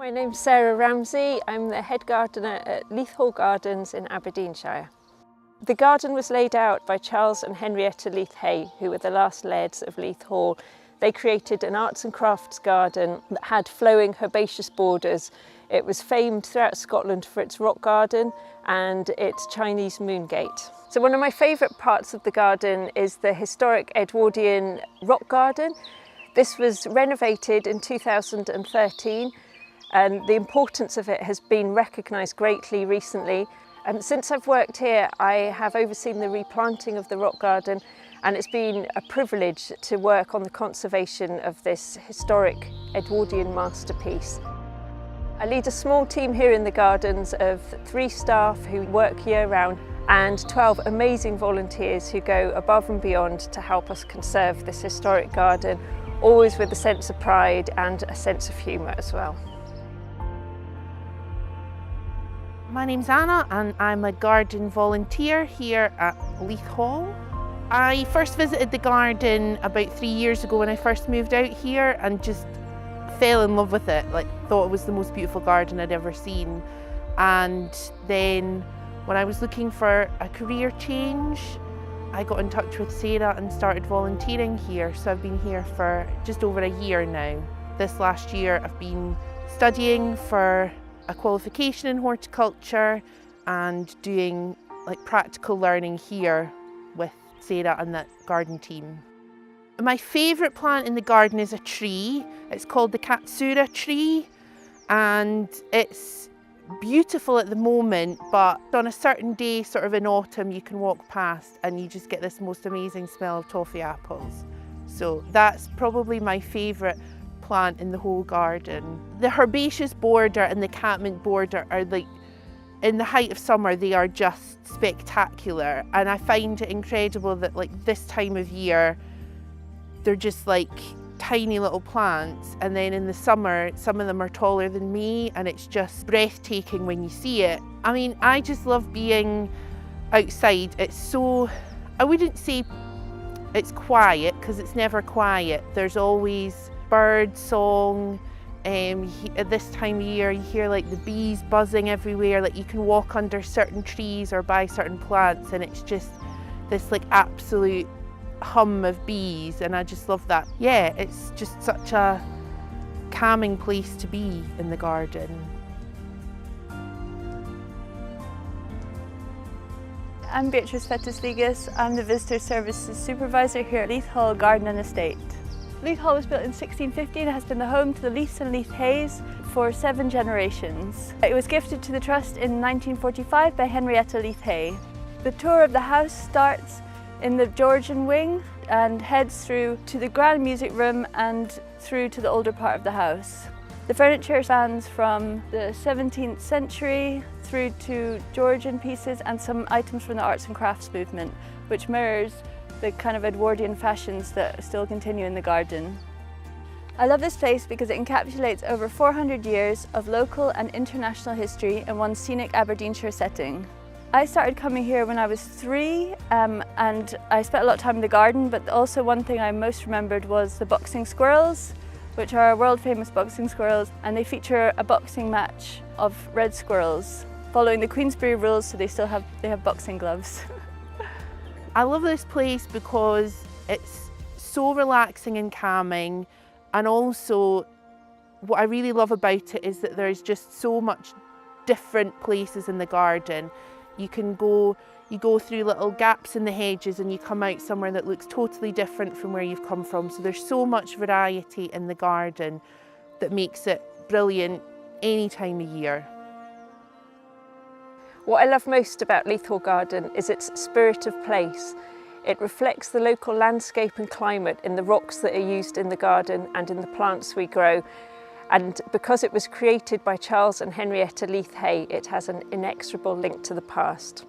My name's Sarah Ramsey. I'm the head gardener at Leith Hall Gardens in Aberdeenshire. The garden was laid out by Charles and Henrietta Leith-Hay, who were the last lairds of Leith Hall. They created an arts and crafts garden that had flowing herbaceous borders. It was famed throughout Scotland for its rock garden and its Chinese moon gate. So one of my favourite parts of the garden is the historic Edwardian rock garden. This was renovated in 2013 and the importance of it has been recognised greatly recently. Since I've worked here, I have overseen the replanting of the rock garden, and it's been a privilege to work on the conservation of this historic Edwardian masterpiece. I lead a small team here in the gardens of 3 staff who work year-round and 12 amazing volunteers who go above and beyond to help us conserve this historic garden, always with a sense of pride and a sense of humour as well. My name's Anna and I'm a garden volunteer here at Leith Hall. I first visited the garden about 3 years ago when I first moved out here and just fell in love with it, thought it was the most beautiful garden I'd ever seen. And then when I was looking for a career change, I got in touch with Sarah and started volunteering here. So I've been here for just over a year now. This last year I've been studying for a qualification in horticulture and doing practical learning here with Sarah and the garden team. My favourite plant in the garden is a tree. It's called the Katsura tree and it's beautiful at the moment, but on a certain day, sort of in autumn, you can walk past and you just get this most amazing smell of toffee apples. So that's probably my favourite plant in the whole garden. The herbaceous border and the catmint border are in the height of summer, they are just spectacular. And I find it incredible that this time of year, they're just tiny little plants. And then in the summer, some of them are taller than me and it's just breathtaking when you see it. I mean, I just love being outside. It's so, I wouldn't say it's quiet because it's never quiet. There's always bird song. At this time of year you hear the bees buzzing everywhere, you can walk under certain trees or by certain plants and it's just this absolute hum of bees, and I just love that. Yeah, it's just such a calming place to be in the garden. I'm Beatrice Fetis-Ligas. I'm the Visitor Services Supervisor here at Leith Hall Garden and Estate. Leith Hall was built in 1650 and has been the home to the Leiths and Leith-Hays for 7 generations. It was gifted to the Trust in 1945 by Henrietta Leith-Hay. The tour of the house starts in the Georgian wing and heads through to the grand music room and through to the older part of the house. The furniture spans from the 17th century through to Georgian pieces and some items from the arts and crafts movement, which mirrors the kind of Edwardian fashions that still continue in the garden. I love this place because it encapsulates over 400 years of local and international history in one scenic Aberdeenshire setting. I started coming here when I was 3 and I spent a lot of time in the garden, but also one thing I most remembered was the boxing squirrels, which are world famous boxing squirrels, and they feature a boxing match of red squirrels following the Queensberry rules, so they have boxing gloves. I love this place because it's so relaxing and calming, and also what I really love about it is that there's just so much different places in the garden. You go through little gaps in the hedges and you come out somewhere that looks totally different from where you've come from. So there's so much variety in the garden that makes it brilliant any time of year. What I love most about Leith Hall Garden is its spirit of place. It reflects the local landscape and climate in the rocks that are used in the garden and in the plants we grow. And because it was created by Charles and Henrietta Leith-Hay, it has an inexorable link to the past.